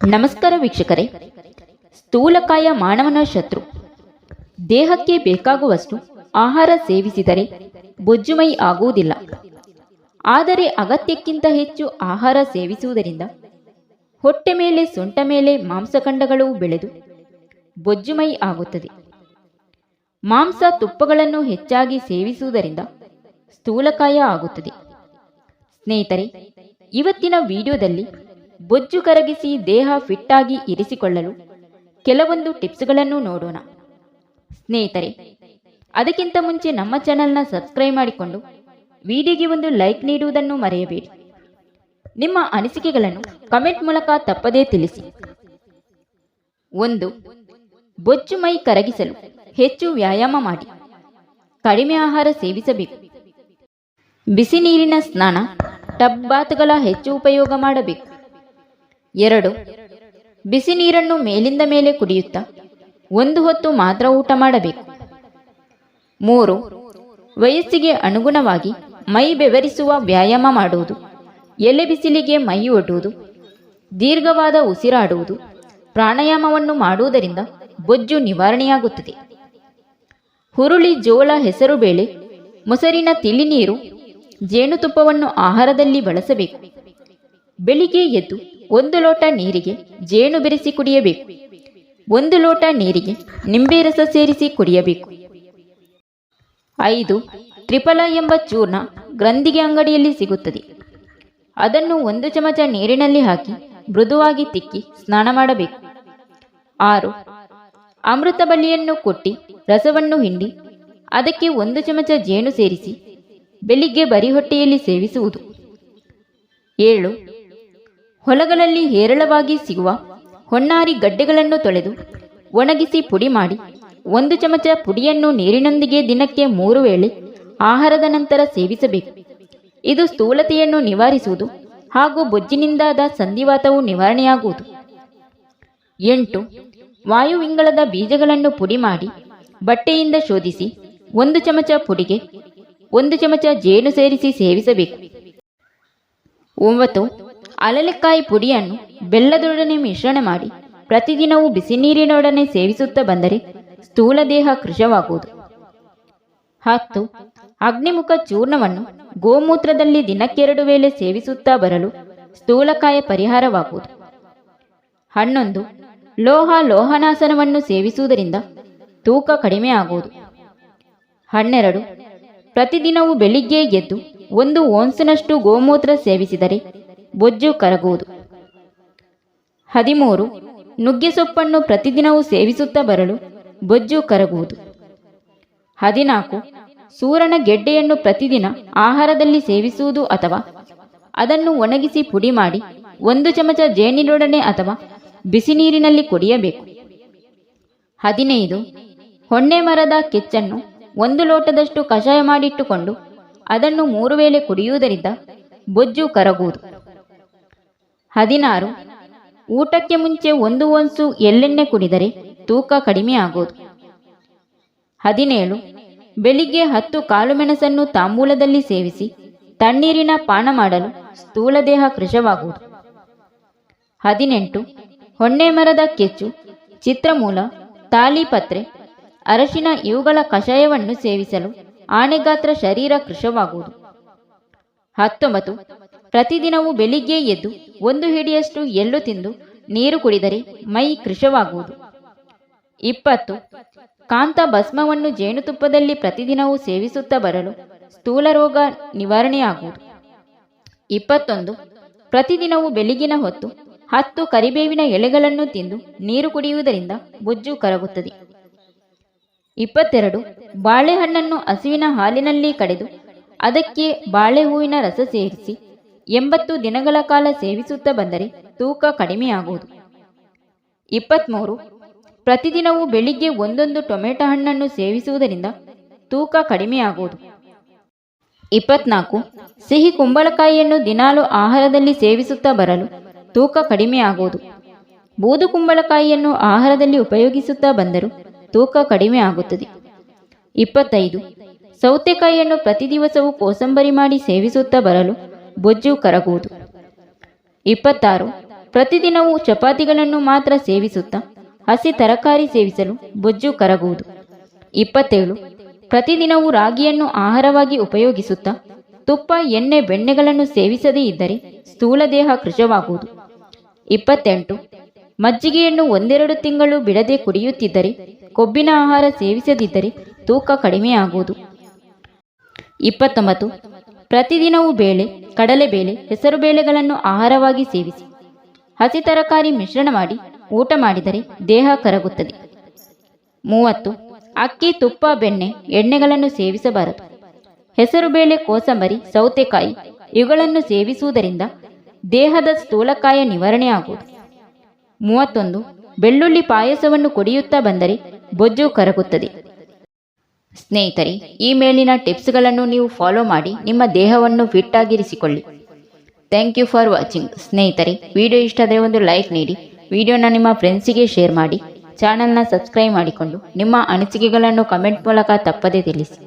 ನಮಸ್ಕಾರ ವೀಕ್ಷಕರೇ. ಸ್ಥೂಲಕಾಯ ಮಾನವನ ಶತ್ರು. ದೇಹಕ್ಕೆ ಬೇಕಾಗುವಷ್ಟು ಆಹಾರ ಸೇವಿಸಿದರೆ ಬೊಜ್ಜುಮೈ ಆಗುವುದಿಲ್ಲ. ಆದರೆ ಅಗತ್ಯಕ್ಕಿಂತ ಹೆಚ್ಚು ಆಹಾರ ಸೇವಿಸುವುದರಿಂದ ಹೊಟ್ಟೆ ಮೇಲೆ ಸೊಂಟ ಮೇಲೆ ಮಾಂಸಖಂಡಗಳು ಬೆಳೆದು ಬೊಜ್ಜುಮೈ ಆಗುತ್ತದೆ. ಮಾಂಸ ತುಪ್ಪಗಳನ್ನು ಹೆಚ್ಚಾಗಿ ಸೇವಿಸುವುದರಿಂದ ಸ್ಥೂಲಕಾಯ ಆಗುತ್ತದೆ. ಸ್ನೇಹಿತರೆ, ಇವತ್ತಿನ ವಿಡಿಯೋದಲ್ಲಿ ಬೊಜ್ಜು ಕರಗಿಸಿ ದೇಹ ಫಿಟ್ ಆಗಿ ಇರಿಸಿಕೊಳ್ಳಲು ಕೆಲವೊಂದು ಟಿಪ್ಸ್ಗಳನ್ನು ನೋಡೋಣ. ಸ್ನೇಹಿತರೆ, ಅದಕ್ಕಿಂತ ಮುಂಚೆ ನಮ್ಮ ಚಾನೆಲ್ನ ಸಬ್ಸ್ಕ್ರೈಬ್ ಮಾಡಿಕೊಂಡು ವಿಡಿಯೋಗೆ ಒಂದು ಲೈಕ್ ನೀಡುವುದನ್ನು ಮರೆಯಬೇಡಿ. ನಿಮ್ಮ ಅನಿಸಿಕೆಗಳನ್ನು ಕಮೆಂಟ್ ಮೂಲಕ ತಪ್ಪದೇ ತಿಳಿಸಿ. 1. ಬೊಜ್ಜು ಮೈ ಕರಗಿಸಲು ಹೆಚ್ಚು ವ್ಯಾಯಾಮ ಮಾಡಿ. ಕಡಿಮೆ ಆಹಾರ ಸೇವಿಸಬೇಕು. ಬಿಸಿ ನೀರಿನ ಸ್ನಾನ, ಟಬ್ ಬಾತ್ಗಳ ಹೆಚ್ಚು ಉಪಯೋಗ ಮಾಡಬೇಕು. 2. ಬಿಸಿ ನೀರನ್ನು ಮೇಲಿಂದ ಮೇಲೆ ಕುಡಿಯುತ್ತಾ ಒಂದು ಹೊತ್ತು ಮಾತ್ರ ಊಟ ಮಾಡಬೇಕು. 3. ವಯಸ್ಸಿಗೆ ಅನುಗುಣವಾಗಿ ಮೈ ಬೆವರಿಸುವ ವ್ಯಾಯಾಮ ಮಾಡುವುದು, ಎಲೆ ಬಿಸಿಲಿಗೆ ಮೈ ಒಡ್ಡುವುದು, ದೀರ್ಘವಾದ ಉಸಿರಾಡುವುದು, ಪ್ರಾಣಾಯಾಮವನ್ನು ಮಾಡುವುದರಿಂದ ಬೊಜ್ಜು ನಿವಾರಣೆಯಾಗುತ್ತದೆ. ಹುರುಳಿ, ಜೋಳ, ಹೆಸರುಬೇಳೆ, ಮೊಸರಿನ ತಿಳಿನೀರು, ಜೇನುತುಪ್ಪವನ್ನು ಆಹಾರದಲ್ಲಿ ಬಳಸಬೇಕು. ಬೆಳಿಗ್ಗೆ ಎದ್ದು 1 ಲೋಟ ನೀರಿಗೆ ಜೇನು ಬೆರೆಸಿ ಕುಡಿಯಬೇಕು. 1 ಲೋಟ ನೀರಿಗೆ ನಿಂಬೆ ರಸ ಸೇರಿಸಿ ಕುಡಿಯಬೇಕು. 5. ತ್ರಿಫಲ ಎಂಬ ಚೂರ್ಣ ಗ್ರಂಥಿಗೆ ಅಂಗಡಿಯಲ್ಲಿ ಸಿಗುತ್ತದೆ. ಅದನ್ನು 1 ಚಮಚ ನೀರಿನಲ್ಲಿ ಹಾಕಿ ಮೃದುವಾಗಿ ತಿಕ್ಕಿ ಸ್ನಾನ ಮಾಡಬೇಕು. 6. ಅಮೃತ ಬಳ್ಳಿಯನ್ನು ಕೊಟ್ಟಿ ರಸವನ್ನು ಹಿಂಡಿ ಅದಕ್ಕೆ 1 ಚಮಚ ಜೇನು ಸೇರಿಸಿ ಬೆಳಿಗ್ಗೆ ಬರಿ ಹೊಟ್ಟೆಯಲ್ಲಿ ಸೇವಿಸುವುದು. 7. ಹೊಲಗಳಲ್ಲಿ ಹೇರಳವಾಗಿ ಸಿಗುವ ಹೊನ್ನಾರಿ ಗಡ್ಡೆಗಳನ್ನು ತೊಳೆದು ಒಣಗಿಸಿ ಪುಡಿ ಮಾಡಿ 1 ಚಮಚ ಪುಡಿಯನ್ನು ನೀರಿನೊಂದಿಗೆ ದಿನಕ್ಕೆ 3 ವೇಳೆ ಆಹಾರದ ನಂತರ ಸೇವಿಸಬೇಕು. ಇದು ಸ್ಥೂಲತೆಯನ್ನು ನಿವಾರಿಸುವುದು ಹಾಗೂ ಬೊಜ್ಜಿನಿಂದಾದ ಸಂಧಿವಾತವು ನಿವಾರಣೆಯಾಗುವುದು. 8. ವಾಯುವಿಂಗಳದ ಬೀಜಗಳನ್ನು ಪುಡಿ ಮಾಡಿ ಬಟ್ಟೆಯಿಂದ ಶೋಧಿಸಿ 1 ಚಮಚ ಪುಡಿಗೆ 1 ಚಮಚ ಜೇನು ಸೇರಿಸಿ ಸೇವಿಸಬೇಕು. 9. ಅಲಲೆಕಾಯಿ ಪುಡಿಯನ್ನು ಬೆಲ್ಲದೊಡನೆ ಮಿಶ್ರಣ ಮಾಡಿ ಪ್ರತಿದಿನವೂ ಬಿಸಿ ನೀರಿನೊಡನೆ ಸೇವಿಸುತ್ತಾ ಬಂದರೆ ಸ್ಥೂಲ ದೇಹ ಕೃಶವಾಗುವುದು. 10. ಅಗ್ನಿಮುಖ ಚೂರ್ಣವನ್ನು ಗೋಮೂತ್ರದಲ್ಲಿ ದಿನಕ್ಕೆ 2 ವೇಳೆ ಸೇವಿಸುತ್ತಾ ಬರಲು ಸ್ಥೂಲಕಾಯ ಪರಿಹಾರವಾಗುವುದು. 11. ಲೋಹನಾಸನವನ್ನು ಸೇವಿಸುವುದರಿಂದ ತೂಕ ಕಡಿಮೆ ಆಗುವುದು. 12. ಪ್ರತಿದಿನವೂ ಬೆಳಿಗ್ಗೆ ಎದ್ದು 1 ಓನ್ಸ್ನಷ್ಟು ಗೋಮೂತ್ರ ಸೇವಿಸಿದರೆ ಬೊಜ್ಜು ಕರಗುವುದು. 13. ನುಗ್ಗೆ ಸೊಪ್ಪನ್ನು ಪ್ರತಿದಿನವೂ ಸೇವಿಸುತ್ತಾ ಬರಲು ಬೊಜ್ಜು ಕರಗುವುದು. 14. ಸೂರಣ ಗೆಡ್ಡೆಯನ್ನು ಪ್ರತಿದಿನ ಆಹಾರದಲ್ಲಿ ಸೇವಿಸುವುದು ಅಥವಾ ಅದನ್ನು ಒಣಗಿಸಿ ಪುಡಿ ಮಾಡಿ 1 ಚಮಚ ಜೇನಿನೊಡನೆ ಅಥವಾ ಬಿಸಿ ನೀರಿನಲ್ಲಿ ಕುಡಿಯಬೇಕು. 15. ಹೊನ್ನೆ ಮರದ ಕೆಚ್ಚನ್ನು 1 ಲೋಟದಷ್ಟು ಕಷಾಯ ಮಾಡಿಟ್ಟುಕೊಂಡು ಅದನ್ನು 3 ವೇಳೆ ಕುಡಿಯುವುದರಿಂದ ಬೊಜ್ಜು ಕರಗುವುದು. 16. ಊಟಕ್ಕೆ ಮುಂಚೆ 1 ಓನ್ಸು ಎಳ್ಳೆಣ್ಣೆ ಕುಡಿದರೆ ತೂಕ ಕಡಿಮೆ ಆಗುವುದು. 17. ಬೆಳಿಗ್ಗೆ 10 ಕಾಳುಮೆಣಸನ್ನು ತಾಂಬೂಲದಲ್ಲಿ ಸೇವಿಸಿ ತಣ್ಣೀರಿನ ಪಾನ ಮಾಡಲು ಸ್ಥೂಲ ದೇಹ ಕೃಶವಾಗುವುದು. 18. ಹೊನ್ನೆ ಮರದ ಕೆಚ್ಚು, ಚಿತ್ರಮೂಲ, ತಾಲಿಪತ್ರೆ, ಅರಶಿನ ಇವುಗಳ ಕಷಾಯವನ್ನು ಸೇವಿಸಲು ಆನೆಗಾತ್ರ ಶರೀರ ಕೃಶವಾಗುವುದು. 19. ಪ್ರತಿದಿನವೂ ಬೆಳಿಗ್ಗೆ ಎದ್ದು 1 ಹಿಡಿಯಷ್ಟು ಎಳ್ಳು ತಿಂದು ನೀರು ಕುಡಿದರೆ ಮೈ ಕೃಶವಾಗುವುದು. 20. ಕಾಂತ ಭಸ್ಮವನ್ನು ಜೇನುತುಪ್ಪದಲ್ಲಿ ಪ್ರತಿದಿನವೂ ಸೇವಿಸುತ್ತಾ ಬರಲು ಸ್ಥೂಲ ರೋಗ ನಿವಾರಣೆಯಾಗುವುದು. 21. ಪ್ರತಿದಿನವೂ ಬೆಳಗಿನ ಹೊತ್ತು 10 ಕರಿಬೇವಿನ ಎಲೆಗಳನ್ನು ತಿಂದು ನೀರು ಕುಡಿಯುವುದರಿಂದ ಬೊಜ್ಜು ಕರಗುತ್ತದೆ. 22. ಬಾಳೆಹಣ್ಣನ್ನು ಹಸುವಿನ ಹಾಲಿನಲ್ಲಿ ಕಡೆದು ಅದಕ್ಕೆ ಬಾಳೆ ಹೂವಿನ ರಸ ಸೇರಿಸಿ 80 ದಿನಗಳ ಕಾಲ ಸೇವಿಸುತ್ತಾ ಬಂದರೆ ತೂಕ ಕಡಿಮೆಯಾಗುವುದು. 23. ಪ್ರತಿದಿನವೂ ಬೆಳಿಗ್ಗೆ 1 ಟೊಮೆಟೊ ಹಣ್ಣನ್ನು ಸೇವಿಸುವುದರಿಂದ ತೂಕ ಕಡಿಮೆಯಾಗುವುದು. 24. ಸಿಹಿ ಕುಂಬಳಕಾಯಿಯನ್ನು ದಿನಾಲು ಆಹಾರದಲ್ಲಿ ಸೇವಿಸುತ್ತಾ ಬರಲು ತೂಕ ಕಡಿಮೆಯಾಗುವುದು. ಬೂದು ಕುಂಬಳಕಾಯಿಯನ್ನು ಆಹಾರದಲ್ಲಿ ಉಪಯೋಗಿಸುತ್ತಾ ಬಂದರೂ ತೂಕ ಕಡಿಮೆ ಆಗುತ್ತದೆ. 25. ಸೌತೆಕಾಯಿಯನ್ನು ಪ್ರತಿ ದಿವಸವೂ ಕೋಸಂಬರಿ ಮಾಡಿ ಸೇವಿಸುತ್ತಾ ಬರಲು ಬೊಜ್ಜು ಕರಗುವುದು. 26. ಪ್ರತಿದಿನವೂ ಚಪಾತಿಗಳನ್ನು ಮಾತ್ರ ಸೇವಿಸುತ್ತಾ ಹಸಿ ತರಕಾರಿ ಸೇವಿಸಲು ಬೊಜ್ಜು ಕರಗುವುದು. 27. ಪ್ರತಿದಿನವೂ ರಾಗಿಯನ್ನು ಆಹಾರವಾಗಿ ಉಪಯೋಗಿಸುತ್ತಾ ತುಪ್ಪ, ಎಣ್ಣೆ, ಬೆಣ್ಣೆಗಳನ್ನು ಸೇವಿಸದೇ ಇದ್ದರೆ ಸ್ಥೂಲ ದೇಹ ಕೃಶವಾಗುವುದು. 28. ಮಜ್ಜಿಗೆಯನ್ನು 1-2 ತಿಂಗಳು ಬಿಡದೆ ಕುಡಿಯುತ್ತಿದ್ದರೆ, ಕೊಬ್ಬಿನ ಆಹಾರ ಸೇವಿಸದಿದ್ದರೆ ತೂಕ ಕಡಿಮೆಯಾಗುವುದು. 29. ಪ್ರತಿದಿನವೂ ಬೇಳೆ, ಕಡಲೆಬೇಳೆ, ಹೆಸರುಬೇಳೆಗಳನ್ನು ಆಹಾರವಾಗಿ ಸೇವಿಸಿ ಹಸಿ ತರಕಾರಿ ಮಿಶ್ರಣ ಮಾಡಿ ಊಟ ಮಾಡಿದರೆ ದೇಹ ಕರಗುತ್ತದೆ. 30. ಅಕ್ಕಿ, ತುಪ್ಪ, ಬೆಣ್ಣೆ, ಎಣ್ಣೆಗಳನ್ನು ಸೇವಿಸಬಾರದು. ಹೆಸರುಬೇಳೆ, ಕೋಸಂಬರಿ, ಸೌತೆಕಾಯಿ ಇವುಗಳನ್ನು ಸೇವಿಸುವುದರಿಂದ ದೇಹದ ಸ್ಥೂಲಕಾಯ ನಿವಾರಣೆಯಾಗುವುದು. 31. ಬೆಳ್ಳುಳ್ಳಿ ಪಾಯಸವನ್ನು ಕುಡಿಯುತ್ತಾ ಬಂದರೆ ಬೊಜ್ಜು ಕರಗುತ್ತದೆ. ಸ್ನೇಹಿತರೆ, ಈ ಮೇಲಿನ ಟಿಪ್ಸ್ಗಳನ್ನು ನೀವು ಫಾಲೋ ಮಾಡಿ ನಿಮ್ಮ ದೇಹವನ್ನು ಫಿಟ್ ಆಗಿರಿಸಿಕೊಳ್ಳಿ. Thank you for watching. ಸ್ನೇಹಿತರೆ, ವಿಡಿಯೋ ಇಷ್ಟ ಆದರೆ ಒಂದು ಲೈಕ್ ನೀಡಿ, ವಿಡಿಯೋನ ನಿಮ್ಮ ಫ್ರೆಂಡ್ಸಿಗೆ ಶೇರ್ ಮಾಡಿ, ಚಾನಲ್ನ ಸಬ್ಸ್ಕ್ರೈಬ್ ಮಾಡಿಕೊಂಡು ನಿಮ್ಮ ಅನಿಸಿಕೆಗಳನ್ನು ಕಮೆಂಟ್ ಮೂಲಕ ತಪ್ಪದೇ ತಿಳಿಸಿ.